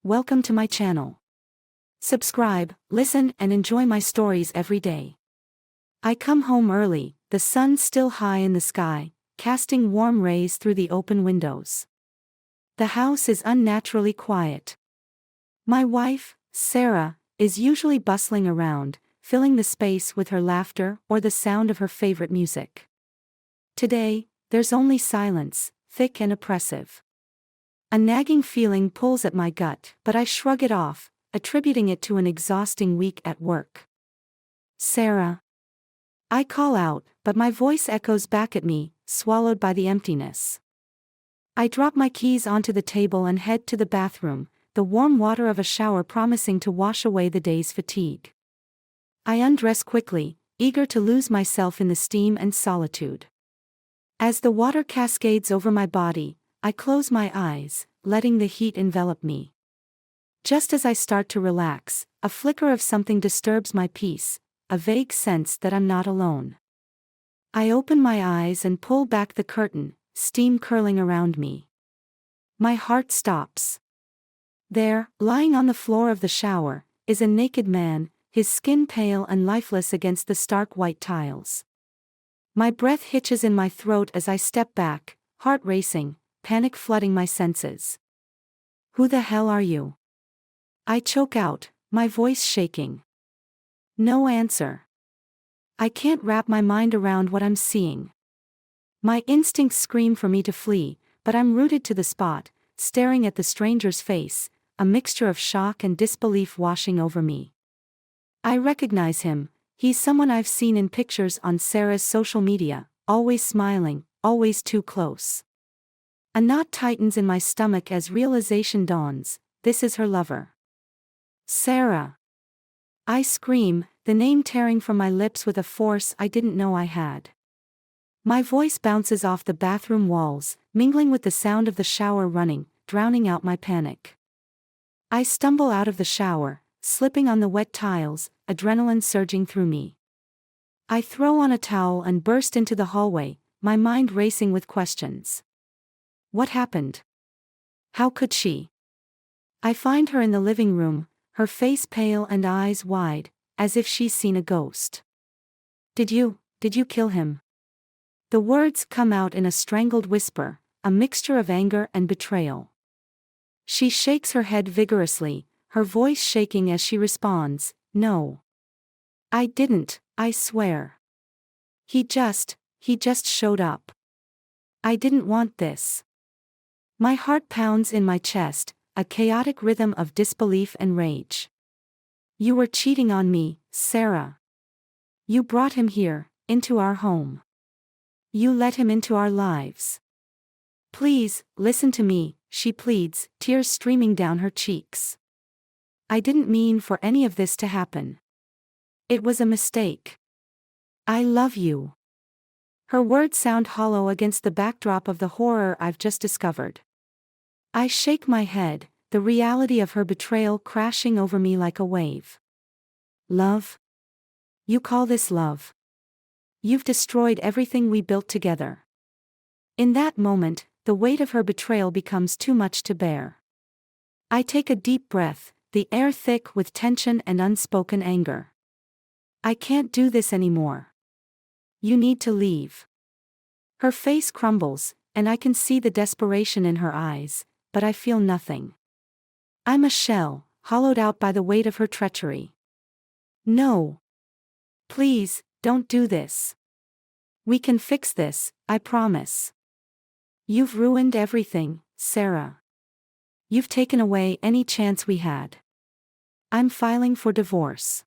Welcome to my channel. Subscribe, listen, and enjoy my stories every day. I come home early, the sun still high in the sky, casting warm rays through the open windows. The house is unnaturally quiet. My wife, Sarah, is usually bustling around, filling the space with her laughter or the sound of her favorite music. Today, there's only silence, thick and oppressive. A nagging feeling pulls at my gut, but I shrug it off, attributing it to an exhausting week at work. Sarah. I call out, but my voice echoes back at me, swallowed by the emptiness. I drop my keys onto the table and head to the bathroom, the warm water of a shower promising to wash away the day's fatigue. I undress quickly, eager to lose myself in the steam and solitude. As the water cascades over my body, I close my eyes, letting the heat envelop me. Just as I start to relax, a flicker of something disturbs my peace, a vague sense that I'm not alone. I open my eyes and pull back the curtain, steam curling around me. My heart stops. There, lying on the floor of the shower, is a naked man, his skin pale and lifeless against the stark white tiles. My breath hitches in my throat as I step back, heart racing, panic flooding my senses. Who the hell are you? I choke out, my voice shaking. No answer. I can't wrap my mind around what I'm seeing. My instincts scream for me to flee, but I'm rooted to the spot, staring at the stranger's face, a mixture of shock and disbelief washing over me. I recognize him. He's someone I've seen in pictures on Sarah's social media, always smiling, always too close. A knot tightens in my stomach as realization dawns, this is her lover. Sarah. I scream, the name tearing from my lips with a force I didn't know I had. My voice bounces off the bathroom walls, mingling with the sound of the shower running, drowning out my panic. I stumble out of the shower, slipping on the wet tiles, adrenaline surging through me. I throw on a towel and burst into the hallway, my mind racing with questions. What happened? How could she? I find her in the living room, her face pale and eyes wide, as if she's seen a ghost. Did you kill him? The words come out in a strangled whisper, a mixture of anger and betrayal. She shakes her head vigorously, her voice shaking as she responds, No. I didn't, I swear. He just showed up. I didn't want this. My heart pounds in my chest, a chaotic rhythm of disbelief and rage. You were cheating on me, Sarah. You brought him here, into our home. You let him into our lives. Please, listen to me, she pleads, tears streaming down her cheeks. I didn't mean for any of this to happen. It was a mistake. I love you. Her words sound hollow against the backdrop of the horror I've just discovered. I shake my head, the reality of her betrayal crashing over me like a wave. Love? You call this love? You've destroyed everything we built together. In that moment, the weight of her betrayal becomes too much to bear. I take a deep breath, the air thick with tension and unspoken anger. I can't do this anymore. You need to leave. Her face crumbles, and I can see the desperation in her eyes, but I feel nothing. I'm a shell, hollowed out by the weight of her treachery. No. Please, don't do this. We can fix this, I promise. You've ruined everything, Sarah. You've taken away any chance we had. I'm filing for divorce.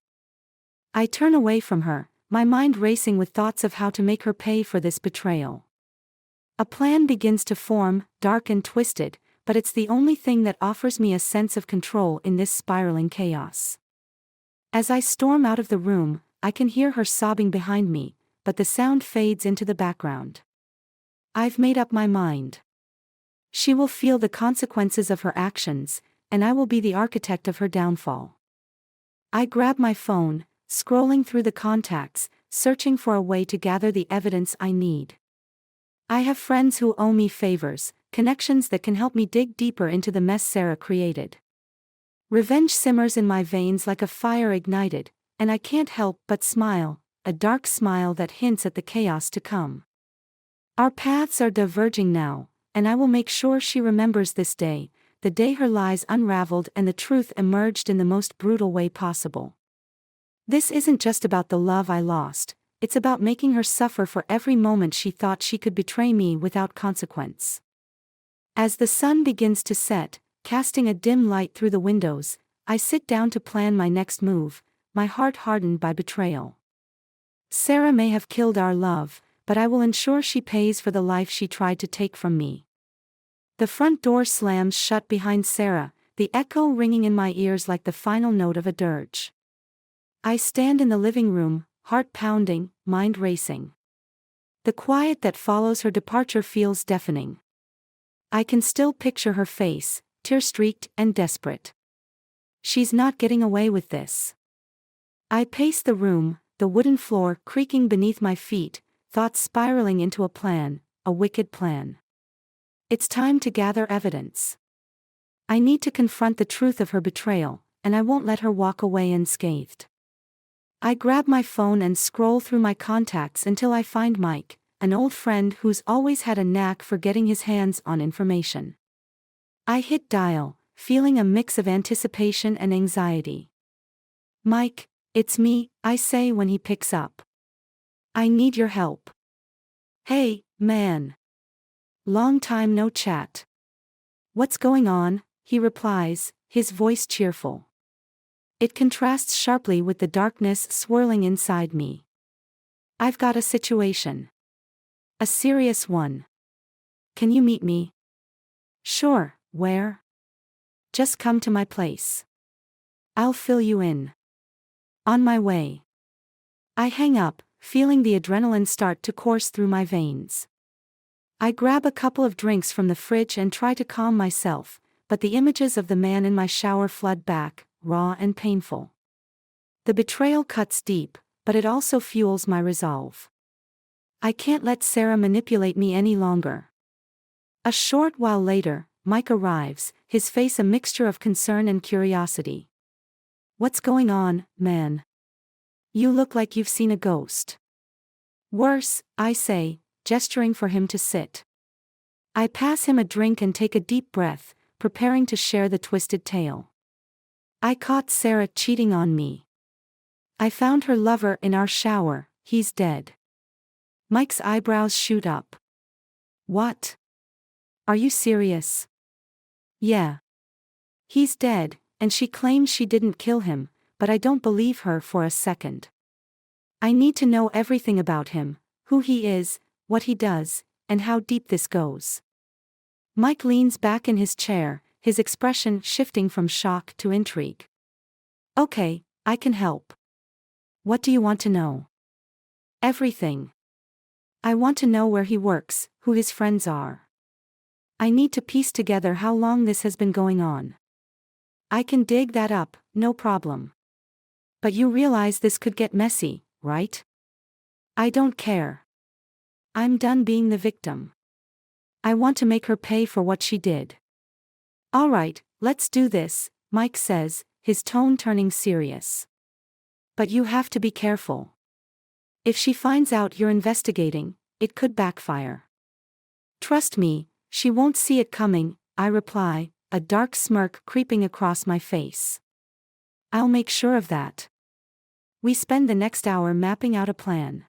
I turn away from her, my mind racing with thoughts of how to make her pay for this betrayal. A plan begins to form, dark and twisted, but it's the only thing that offers me a sense of control in this spiraling chaos. As I storm out of the room, I can hear her sobbing behind me, but the sound fades into the background. I've made up my mind. She will feel the consequences of her actions, and I will be the architect of her downfall. I grab my phone, scrolling through the contacts, searching for a way to gather the evidence I need. I have friends who owe me favors, connections that can help me dig deeper into the mess Sarah created. Revenge simmers in my veins like a fire ignited, and I can't help but smile, a dark smile that hints at the chaos to come. Our paths are diverging now, and I will make sure she remembers this day, the day her lies unraveled and the truth emerged in the most brutal way possible. This isn't just about the love I lost, it's about making her suffer for every moment she thought she could betray me without consequence. As the sun begins to set, casting a dim light through the windows, I sit down to plan my next move, my heart hardened by betrayal. Sarah may have killed our love, but I will ensure she pays for the life she tried to take from me. The front door slams shut behind Sarah, the echo ringing in my ears like the final note of a dirge. I stand in the living room, heart pounding, mind racing. The quiet that follows her departure feels deafening. I can still picture her face, tear-streaked and desperate. She's not getting away with this. I pace the room, the wooden floor creaking beneath my feet, thoughts spiraling into a plan, a wicked plan. It's time to gather evidence. I need to confront the truth of her betrayal, and I won't let her walk away unscathed. I grab my phone and scroll through my contacts until I find Mike, an old friend who's always had a knack for getting his hands on information. I hit dial, feeling a mix of anticipation and anxiety. "Mike, it's me," I say when he picks up. "I need your help." "Hey, man. Long time no chat." "What's going on?" he replies, his voice cheerful. It contrasts sharply with the darkness swirling inside me. "I've got a situation. A serious one. Can you meet me?" "Sure, where?" "Just come to my place. I'll fill you in." "On my way." I hang up, feeling the adrenaline start to course through my veins. I grab a couple of drinks from the fridge and try to calm myself, but the images of the man in my shower flood back, raw and painful. The betrayal cuts deep, but it also fuels my resolve. I can't let Sarah manipulate me any longer. A short while later, Mike arrives, his face a mixture of concern and curiosity. "What's going on, man? You look like you've seen a ghost." "Worse," I say, gesturing for him to sit. I pass him a drink and take a deep breath, preparing to share the twisted tale. "I caught Sarah cheating on me. I found her lover in our shower, he's dead." Mike's eyebrows shoot up. "What? Are you serious?" "Yeah. He's dead, and she claims she didn't kill him, but I don't believe her for a second. I need to know everything about him, who he is, what he does, and how deep this goes." Mike leans back in his chair, his expression shifting from shock to intrigue. "Okay, I can help. What do you want to know?" "Everything. I want to know where he works, who his friends are. I need to piece together how long this has been going on." "I can dig that up, no problem. But you realize this could get messy, right?" "I don't care. I'm done being the victim. I want to make her pay for what she did." "All right, let's do this," Mike says, his tone turning serious. "But you have to be careful. If she finds out you're investigating, it could backfire." "Trust me, she won't see it coming," I reply, a dark smirk creeping across my face. "I'll make sure of that." We spend the next hour mapping out a plan.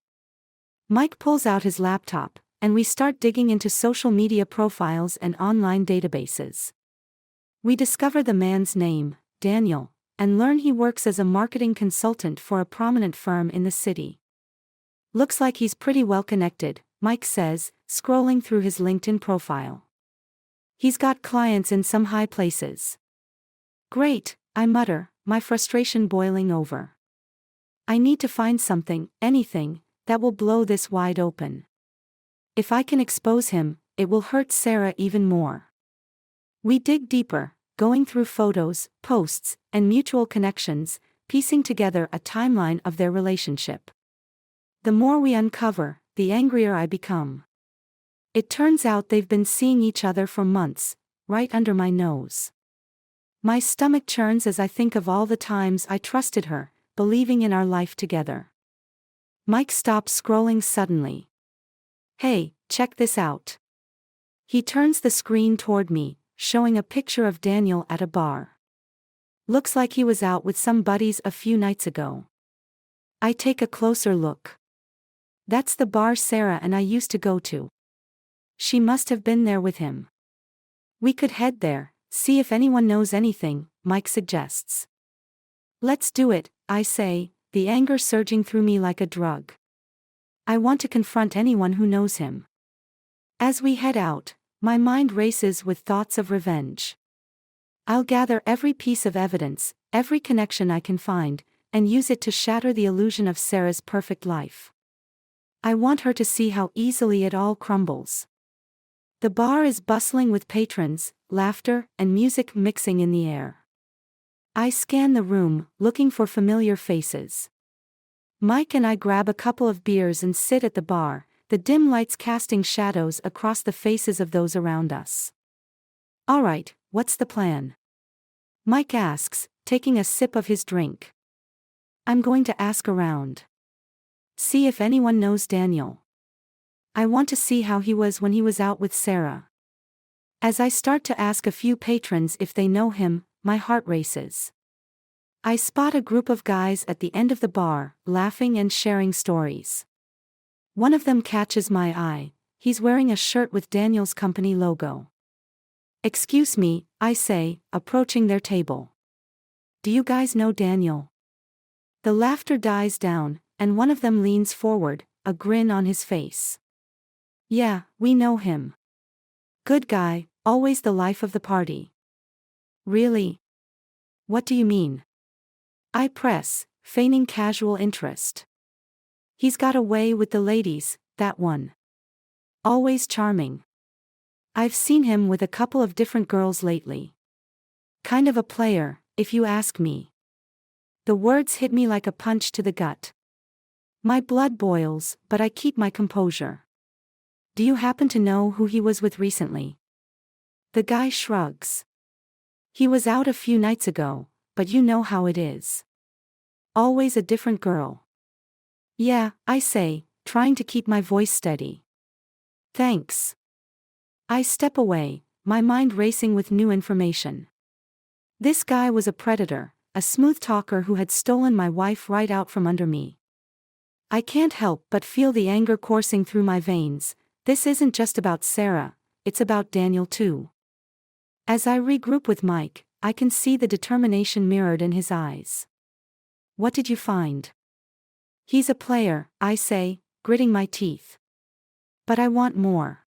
Mike pulls out his laptop, and we start digging into social media profiles and online databases. We discover the man's name, Daniel, and learn he works as a marketing consultant for a prominent firm in the city. "Looks like he's pretty well connected," Mike says, scrolling through his LinkedIn profile. "He's got clients in some high places." "Great," I mutter, my frustration boiling over. I need to find something, anything, that will blow this wide open. If I can expose him, it will hurt Sarah even more. We dig deeper, going through photos, posts, and mutual connections, piecing together a timeline of their relationship. The more we uncover, the angrier I become. It turns out they've been seeing each other for months, right under my nose. My stomach churns as I think of all the times I trusted her, believing in our life together. Mike stops scrolling suddenly. Hey, check this out. He turns the screen toward me, showing a picture of Daniel at a bar. Looks like he was out with some buddies a few nights ago. I take a closer look. That's the bar Sarah and I used to go to. She must have been there with him. We could head there, see if anyone knows anything, Mike suggests. Let's do it, I say, the anger surging through me like a drug. I want to confront anyone who knows him. As we head out, my mind races with thoughts of revenge. I'll gather every piece of evidence, every connection I can find, and use it to shatter the illusion of Sarah's perfect life. I want her to see how easily it all crumbles. The bar is bustling with patrons, laughter, and music mixing in the air. I scan the room, looking for familiar faces. Mike and I grab a couple of beers and sit at the bar, the dim lights casting shadows across the faces of those around us. All right, what's the plan? Mike asks, taking a sip of his drink. I'm going to ask around. See if anyone knows Daniel. I want to see how he was when he was out with Sarah. As I start to ask a few patrons if they know him, my heart races. I spot a group of guys at the end of the bar, laughing and sharing stories. One of them catches my eye. He's wearing a shirt with Daniel's company logo. Excuse me, I say, approaching their table. Do you guys know Daniel? The laughter dies down, and one of them leans forward, a grin on his face. Yeah, we know him. Good guy, always the life of the party. Really? What do you mean? I press, feigning casual interest. He's got a way with the ladies, that one. Always charming. I've seen him with a couple of different girls lately. Kind of a player, if you ask me. The words hit me like a punch to the gut. My blood boils, but I keep my composure. Do you happen to know who he was with recently? The guy shrugs. He was out a few nights ago, but you know how it is. Always a different girl. Yeah, I say, trying to keep my voice steady. Thanks. I step away, my mind racing with new information. This guy was a predator, a smooth talker who had stolen my wife right out from under me. I can't help but feel the anger coursing through my veins. This isn't just about Sarah, it's about Daniel too. As I regroup with Mike, I can see the determination mirrored in his eyes. What did you find? He's a player, I say, gritting my teeth. But I want more.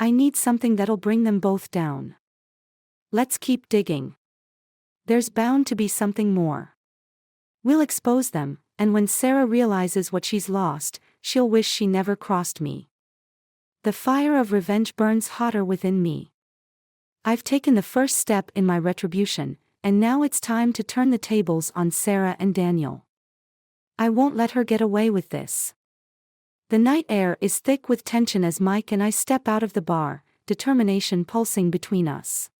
I need something that'll bring them both down. Let's keep digging. There's bound to be something more. We'll expose them, and when Sarah realizes what she's lost, she'll wish she never crossed me. The fire of revenge burns hotter within me. I've taken the first step in my retribution, and now it's time to turn the tables on Sarah and Daniel. I won't let her get away with this. The night air is thick with tension as Mike and I step out of the bar, determination pulsing between us.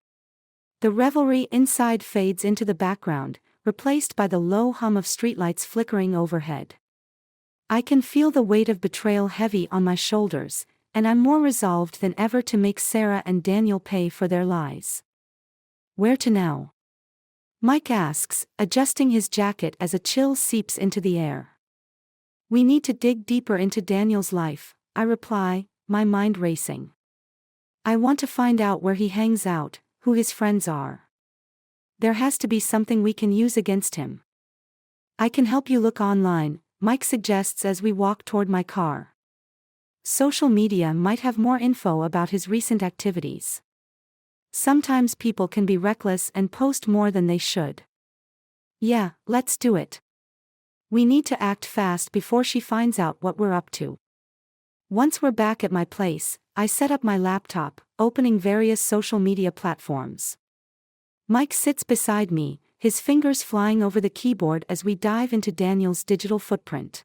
The revelry inside fades into the background, replaced by the low hum of streetlights flickering overhead. I can feel the weight of betrayal heavy on my shoulders, and I'm more resolved than ever to make Sarah and Daniel pay for their lies. Where to now? Mike asks, adjusting his jacket as a chill seeps into the air. We need to dig deeper into Daniel's life, I reply, my mind racing. I want to find out where he hangs out, who his friends are. There has to be something we can use against him. I can help you look online, Mike suggests as we walk toward my car. Social media might have more info about his recent activities. Sometimes people can be reckless and post more than they should. Yeah, let's do it. We need to act fast before she finds out what we're up to. Once we're back at my place, I set up my laptop, opening various social media platforms. Mike sits beside me, his fingers flying over the keyboard as we dive into Daniel's digital footprint.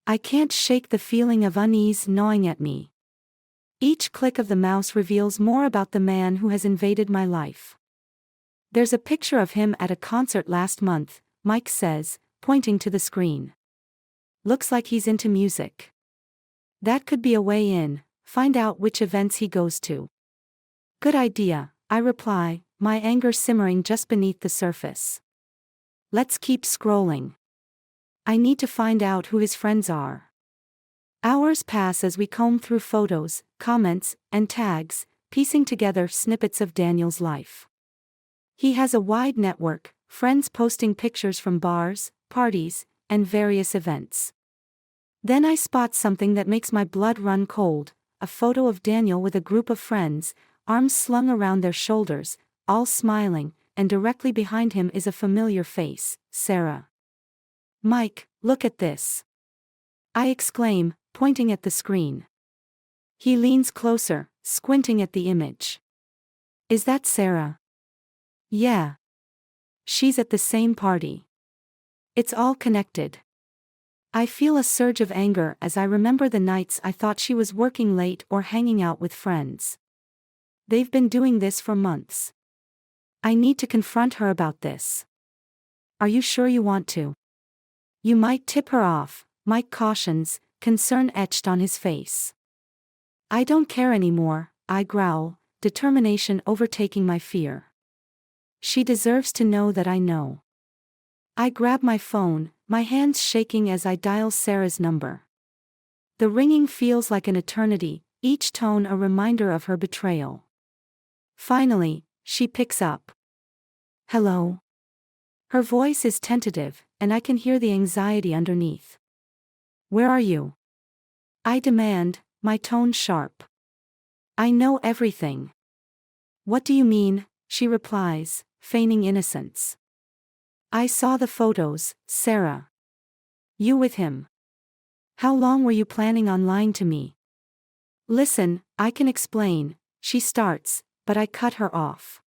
I can't shake the feeling of unease gnawing at me. Each click of the mouse reveals more about the man who has invaded my life. There's a picture of him at a concert last month, Mike says, pointing to the screen. Looks like he's into music. That could be a way in, find out which events he goes to. Good idea, I reply, my anger simmering just beneath the surface. Let's keep scrolling. I need to find out who his friends are. Hours pass as we comb through photos, comments, and tags, piecing together snippets of Daniel's life. He has a wide network, friends posting pictures from bars, parties, and various events. Then I spot something that makes my blood run cold, a photo of Daniel with a group of friends, arms slung around their shoulders, all smiling, and directly behind him is a familiar face, Sarah. Mike, look at this. I exclaim, pointing at the screen. He leans closer, squinting at the image. Is that Sarah? Yeah. She's at the same party. It's all connected. I feel a surge of anger as I remember the nights I thought she was working late or hanging out with friends. They've been doing this for months. I need to confront her about this. Are you sure you want to? You might tip her off, Mike cautions, concern etched on his face. I don't care anymore, I growl, determination overtaking my fear. She deserves to know that I know. I grab my phone, my hands shaking as I dial Sarah's number. The ringing feels like an eternity, each tone a reminder of her betrayal. Finally, she picks up. Hello? Her voice is tentative, and I can hear the anxiety underneath. Where are you? I demand, my tone sharp. I know everything. What do you mean? She replies, feigning innocence. I saw the photos, Sarah. You with him. How long were you planning on lying to me? Listen, I can explain, she starts, but I cut her off.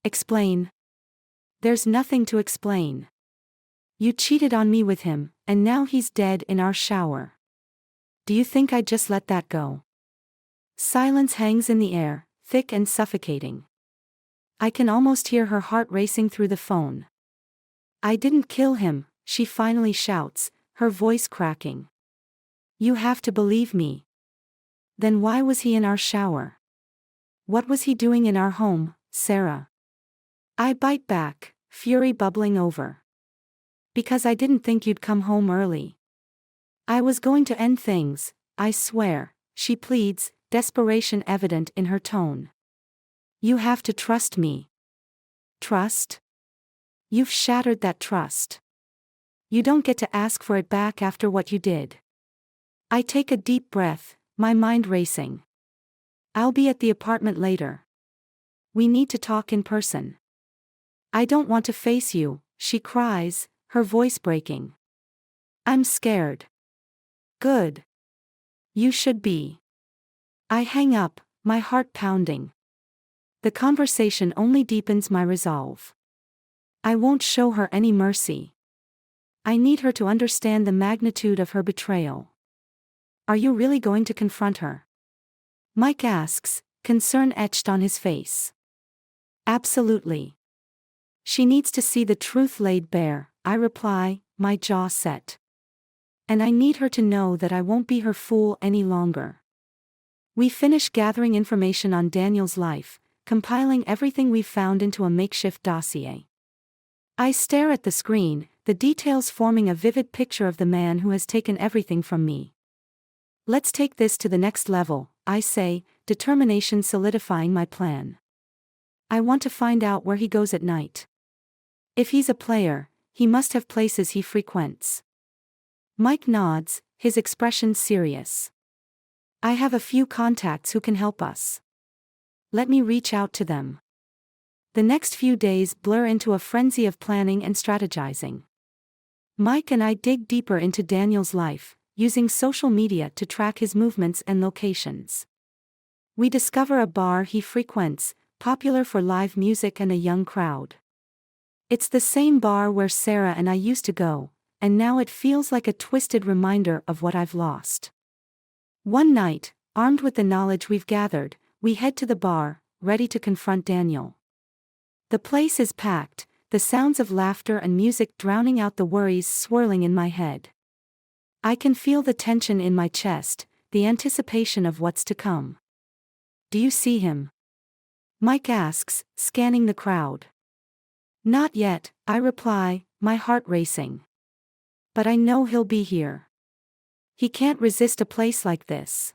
Explain? There's nothing to explain. You cheated on me with him, and now he's dead in our shower. Do you think I'd just let that go? Silence hangs in the air, thick and suffocating. I can almost hear her heart racing through the phone. I didn't kill him, she finally shouts, her voice cracking. You have to believe me. Then why was he in our shower? What was he doing in our home, Sarah? I bite back, fury bubbling over. Because I didn't think you'd come home early. I was going to end things, I swear, she pleads, desperation evident in her tone. You have to trust me. Trust? You've shattered that trust. You don't get to ask for it back after what you did. I take a deep breath, my mind racing. I'll be at the apartment later. We need to talk in person. I don't want to face you, she cries, her voice breaking. I'm scared. Good. You should be. I hang up, my heart pounding. The conversation only deepens my resolve. I won't show her any mercy. I need her to understand the magnitude of her betrayal. Are you really going to confront her? Mike asks, concern etched on his face. Absolutely. She needs to see the truth laid bare, I reply, my jaw set. And I need her to know that I won't be her fool any longer. We finish gathering information on Daniel's life, compiling everything we've found into a makeshift dossier. I stare at the screen, the details forming a vivid picture of the man who has taken everything from me. Let's take this to the next level, I say, determination solidifying my plan. I want to find out where he goes at night. If he's a player, he must have places he frequents. Mike nods, his expression serious. I have a few contacts who can help us. Let me reach out to them. The next few days blur into a frenzy of planning and strategizing. Mike and I dig deeper into Daniel's life, using social media to track his movements and locations. We discover a bar he frequents, popular for live music and a young crowd. It's the same bar where Sarah and I used to go, and now it feels like a twisted reminder of what I've lost. One night, armed with the knowledge we've gathered, we head to the bar, ready to confront Daniel. The place is packed, the sounds of laughter and music drowning out the worries swirling in my head. I can feel the tension in my chest, the anticipation of what's to come. Do you see him? Mike asks, scanning the crowd. Not yet, I reply, my heart racing. But I know he'll be here. He can't resist a place like this.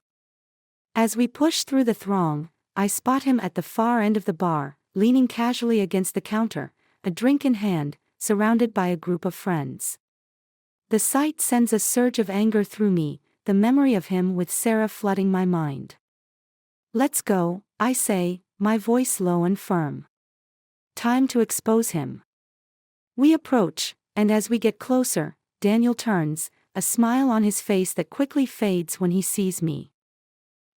As we push through the throng, I spot him at the far end of the bar, leaning casually against the counter, a drink in hand, surrounded by a group of friends. The sight sends a surge of anger through me, the memory of him with Sarah flooding my mind. Let's go, I say, my voice low and firm. Time to expose him. We approach, and as we get closer, Daniel turns, a smile on his face that quickly fades when he sees me.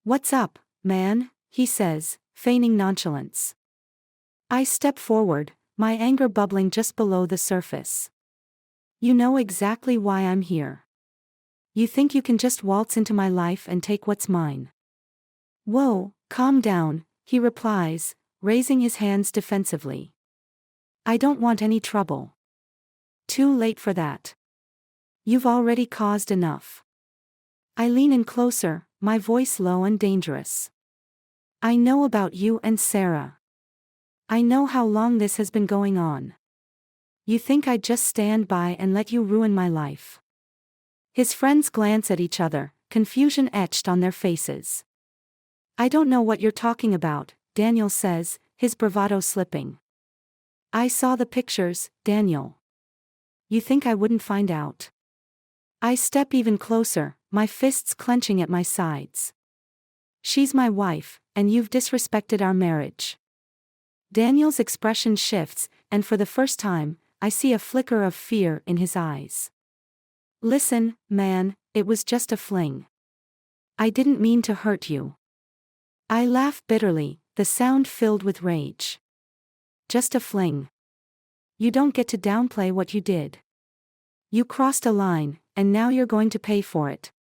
What's up, man? He says, feigning nonchalance. I step forward, my anger bubbling just below the surface. You know exactly why I'm here. You think you can just waltz into my life and take what's mine. Whoa, calm down, he replies, raising his hands defensively. I don't want any trouble. Too late for that. You've already caused enough. I lean in closer, my voice low and dangerous. I know about you and Sarah. I know how long this has been going on. You think I'd just stand by and let you ruin my life? His friends glance at each other, confusion etched on their faces. I don't know what you're talking about, Daniel says, his bravado slipping. I saw the pictures, Daniel. You think I wouldn't find out? I step even closer, my fists clenching at my sides. She's my wife, and you've disrespected our marriage. Daniel's expression shifts, and for the first time, I see a flicker of fear in his eyes. Listen, man, it was just a fling. I didn't mean to hurt you. I laugh bitterly, the sound filled with rage. Just a fling. You don't get to downplay what you did. You crossed a line, and now you're going to pay for it.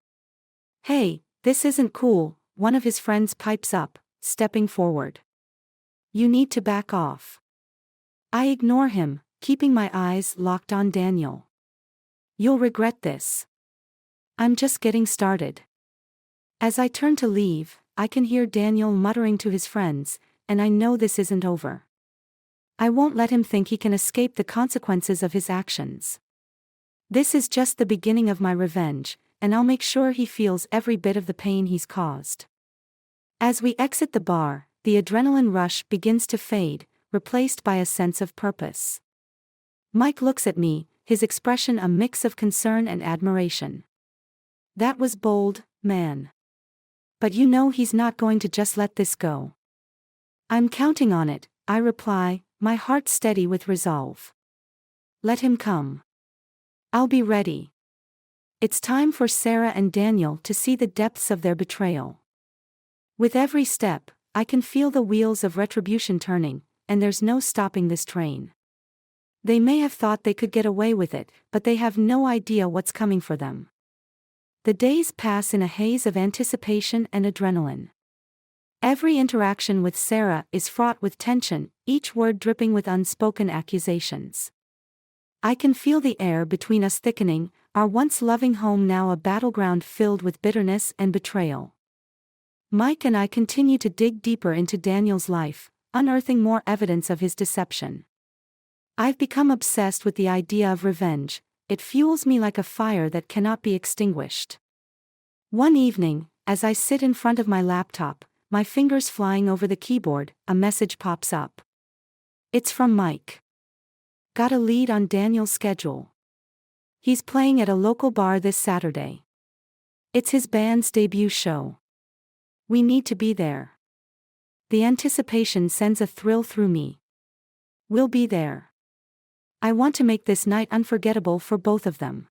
Hey, this isn't cool, one of his friends pipes up, stepping forward. You need to back off. I ignore him, keeping my eyes locked on Daniel. You'll regret this. I'm just getting started. As I turn to leave, I can hear Daniel muttering to his friends, and I know this isn't over. I won't let him think he can escape the consequences of his actions. This is just the beginning of my revenge, and I'll make sure he feels every bit of the pain he's caused. As we exit the bar, the adrenaline rush begins to fade, replaced by a sense of purpose. Mike looks at me, his expression a mix of concern and admiration. That was bold, man. But you know he's not going to just let this go. I'm counting on it, I reply, my heart steady with resolve. Let him come. I'll be ready. It's time for Sarah and Daniel to see the depths of their betrayal. With every step, I can feel the wheels of retribution turning, and there's no stopping this train. They may have thought they could get away with it, but they have no idea what's coming for them. The days pass in a haze of anticipation and adrenaline. Every interaction with Sarah is fraught with tension, each word dripping with unspoken accusations. I can feel the air between us thickening, our once loving home now a battleground filled with bitterness and betrayal. Mike and I continue to dig deeper into Daniel's life, unearthing more evidence of his deception. I've become obsessed with the idea of revenge. It fuels me like a fire that cannot be extinguished. One evening, as I sit in front of my laptop, my fingers flying over the keyboard, a message pops up. It's from Mike. Got a lead on Daniel's schedule. He's playing at a local bar this Saturday. It's his band's debut show. We need to be there. The anticipation sends a thrill through me. We'll be there. I want to make this night unforgettable for both of them.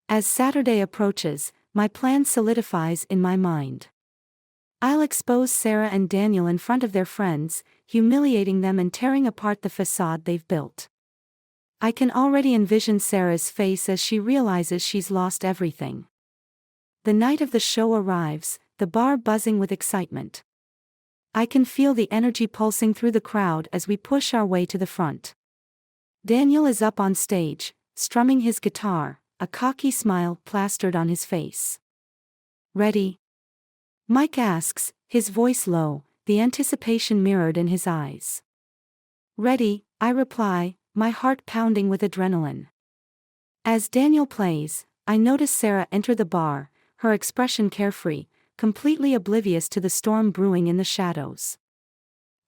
As Saturday approaches, my plan solidifies in my mind. I'll expose Sarah and Daniel in front of their friends, humiliating them and tearing apart the facade they've built. I can already envision Sarah's face as she realizes she's lost everything. The night of the show arrives, the bar buzzing with excitement. I can feel the energy pulsing through the crowd as we push our way to the front. Daniel is up on stage, strumming his guitar, a cocky smile plastered on his face. "Ready?" Mike asks, his voice low, the anticipation mirrored in his eyes. "Ready," I reply, my heart pounding with adrenaline. As Daniel plays, I notice Sarah enter the bar, her expression carefree, completely oblivious to the storm brewing in the shadows.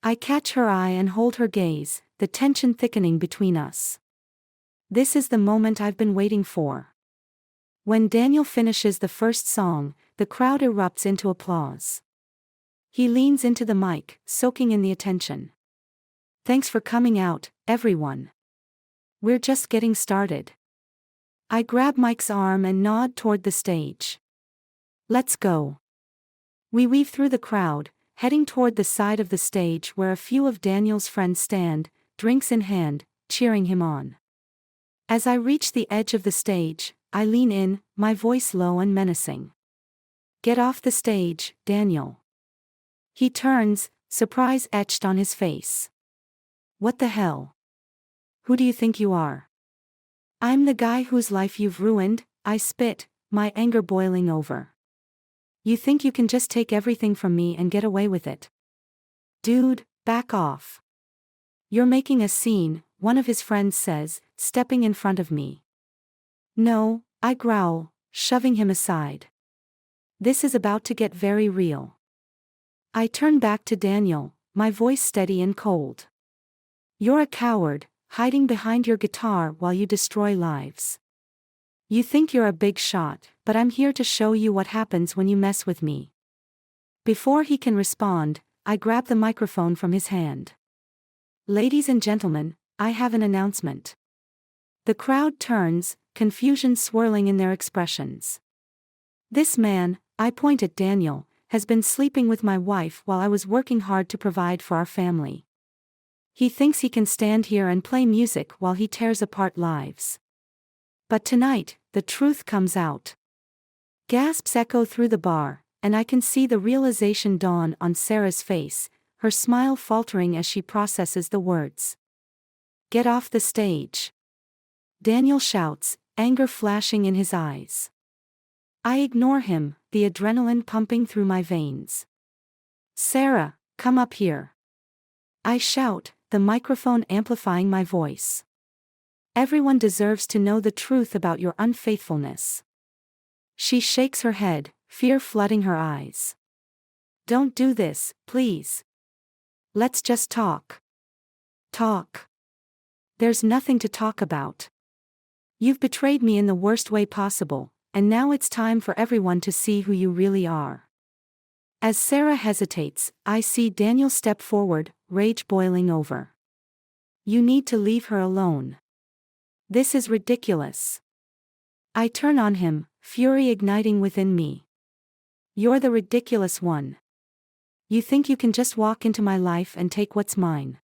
I catch her eye and hold her gaze, the tension thickening between us. This is the moment I've been waiting for. When Daniel finishes the first song, the crowd erupts into applause. He leans into the mic, soaking in the attention. "Thanks for coming out, everyone. We're just getting started." I grab Mike's arm and nod toward the stage. "Let's go." We weave through the crowd, heading toward the side of the stage where a few of Daniel's friends stand, drinks in hand, cheering him on. As I reach the edge of the stage, I lean in, my voice low and menacing. "Get off the stage, Daniel." He turns, surprise etched on his face. "What the hell? Who do you think you are?" "I'm the guy whose life you've ruined," I spit, my anger boiling over. "You think you can just take everything from me and get away with it?" "Dude, back off. You're making a scene," one of his friends says, stepping in front of me. "No," I growl, shoving him aside. "This is about to get very real." I turn back to Daniel, my voice steady and cold. "You're a coward, hiding behind your guitar while you destroy lives. You think you're a big shot, but I'm here to show you what happens when you mess with me." Before he can respond, I grab the microphone from his hand. "Ladies and gentlemen, I have an announcement." The crowd turns, confusion swirling in their expressions. "This man," I point at Daniel, "has been sleeping with my wife while I was working hard to provide for our family. He thinks he can stand here and play music while he tears apart lives. But tonight, the truth comes out." Gasps echo through the bar, and I can see the realization dawn on Sarah's face, her smile faltering as she processes the words. "Get off the stage." Daniel shouts, anger flashing in his eyes. I ignore him, the adrenaline pumping through my veins. "Sarah, come up here." I shout, the microphone amplifying my voice. "Everyone deserves to know the truth about your unfaithfulness." She shakes her head, fear flooding her eyes. "Don't do this, please. Let's just talk." "Talk? There's nothing to talk about. You've betrayed me in the worst way possible, and now it's time for everyone to see who you really are." As Sarah hesitates, I see Daniel step forward, rage boiling over. "You need to leave her alone. This is ridiculous." I turn on him, fury igniting within me. "You're the ridiculous one. You think you can just walk into my life and take what's mine.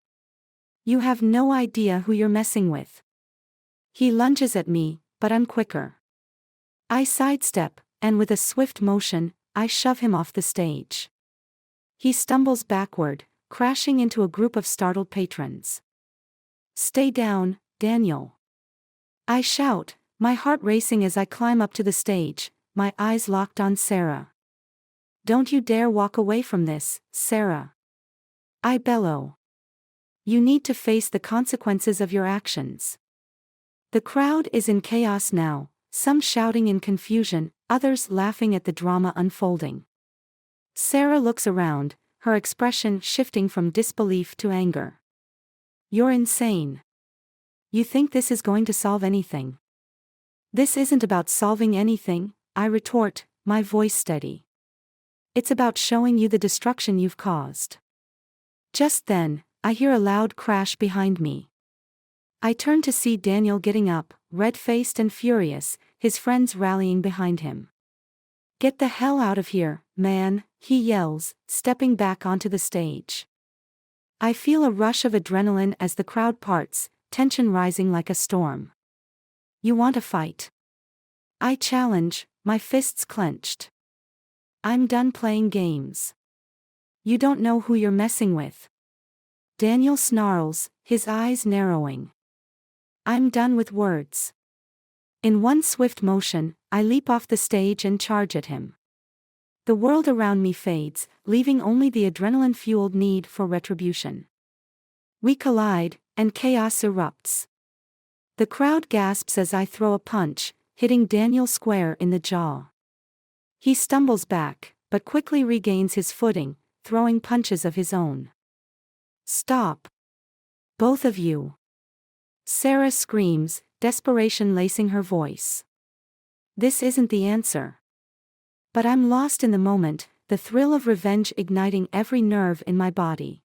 You have no idea who you're messing with." He lunges at me, but I'm quicker. I sidestep, and with a swift motion, I shove him off the stage. He stumbles backward, crashing into a group of startled patrons. "Stay down, Daniel." I shout, my heart racing as I climb up to the stage, my eyes locked on Sarah. "Don't you dare walk away from this, Sarah." I bellow. "You need to face the consequences of your actions." The crowd is in chaos now, some shouting in confusion, others laughing at the drama unfolding. Sarah looks around, her expression shifting from disbelief to anger. "You're insane. You think this is going to solve anything?" "This isn't about solving anything," I retort, my voice steady. "It's about showing you the destruction you've caused." Just then, I hear a loud crash behind me. I turn to see Daniel getting up, red-faced and furious, his friends rallying behind him. "Get the hell out of here, man," he yells, stepping back onto the stage. I feel a rush of adrenaline as the crowd parts, tension rising like a storm. "You want a fight?" I challenge, my fists clenched. "I'm done playing games. You don't know who you're messing with. Daniel snarls, his eyes narrowing. I'm done with words. In one swift motion, I leap off the stage and charge at him. The world around me fades, leaving only the adrenaline-fueled need for retribution. We collide, and chaos erupts. The crowd gasps as I throw a punch, hitting Daniel square in the jaw. He stumbles back, but quickly regains his footing, throwing punches of his own. Stop. Both of you. Sarah screams, desperation lacing her voice. This isn't the answer. But I'm lost in the moment, the thrill of revenge igniting every nerve in my body.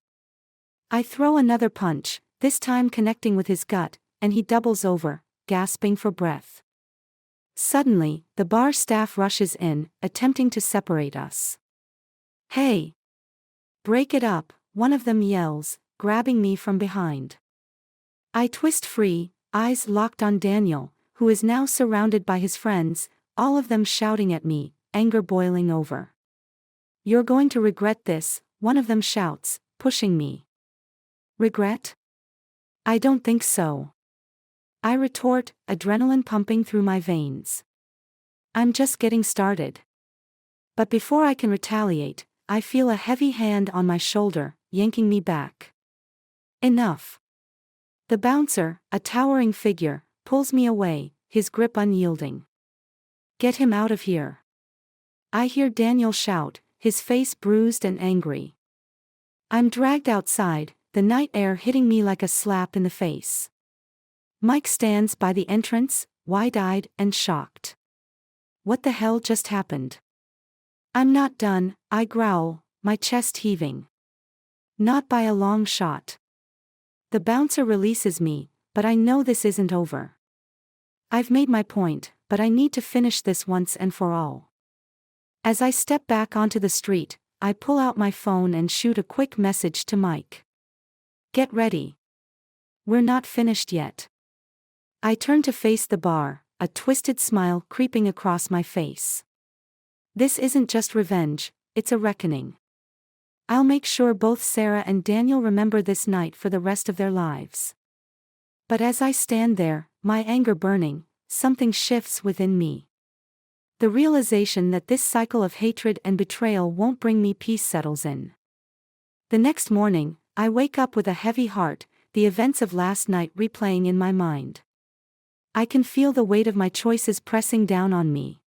I throw another punch, this time connecting with his gut, and he doubles over, gasping for breath. Suddenly, the bar staff rushes in, attempting to separate us. Hey! Break it up, one of them yells, grabbing me from behind. I twist free, eyes locked on Daniel, who is now surrounded by his friends, all of them shouting at me, anger boiling over. You're going to regret this, one of them shouts, pushing me. Regret? I don't think so. I retort, adrenaline pumping through my veins. I'm just getting started. But before I can retaliate, I feel a heavy hand on my shoulder, yanking me back. Enough. The bouncer, a towering figure, pulls me away, his grip unyielding. Get him out of here. I hear Daniel shout, his face bruised and angry. I'm dragged outside, the night air hitting me like a slap in the face. Mike stands by the entrance, wide-eyed and shocked. What the hell just happened? I'm not done, I growl, my chest heaving. Not by a long shot. The bouncer releases me, but I know this isn't over. I've made my point, but I need to finish this once and for all. As I step back onto the street, I pull out my phone and shoot a quick message to Mike. Get ready. We're not finished yet. I turn to face the bar, a twisted smile creeping across my face. This isn't just revenge, it's a reckoning. I'll make sure both Sarah and Daniel remember this night for the rest of their lives. But as I stand there, my anger burning, something shifts within me. The realization that this cycle of hatred and betrayal won't bring me peace settles in. The next morning, I wake up with a heavy heart, the events of last night replaying in my mind. I can feel the weight of my choices pressing down on me.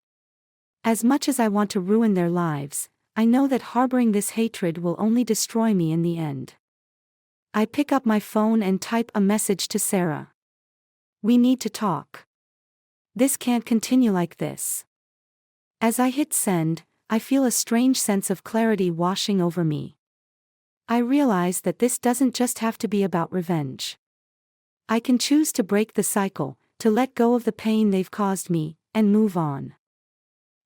As much as I want to ruin their lives, I know that harboring this hatred will only destroy me in the end. I pick up my phone and type a message to Sarah. We need to talk. This can't continue like this. As I hit send, I feel a strange sense of clarity washing over me. I realize that this doesn't just have to be about revenge. I can choose to break the cycle, to let go of the pain they've caused me, and move on.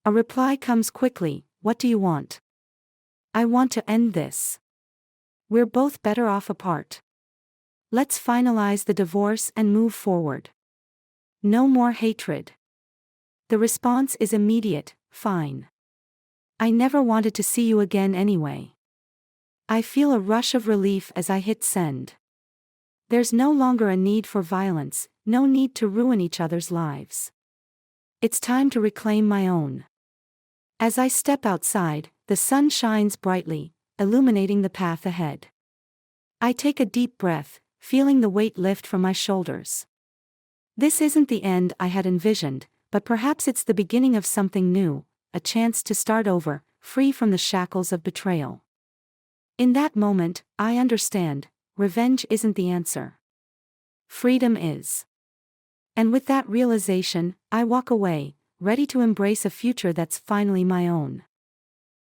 A reply comes quickly, what do you want? I want to end this. We're both better off apart. Let's finalize the divorce and move forward. No more hatred. The response is immediate, fine. I never wanted to see you again anyway. I feel a rush of relief as I hit send. There's no longer a need for violence, no need to ruin each other's lives. It's time to reclaim my own. As I step outside, the sun shines brightly, illuminating the path ahead. I take a deep breath, feeling the weight lift from my shoulders. This isn't the end I had envisioned, but perhaps it's the beginning of something new, a chance to start over, free from the shackles of betrayal. In that moment, I understand, revenge isn't the answer. Freedom is. And with that realization, I walk away, ready to embrace a future that's finally my own.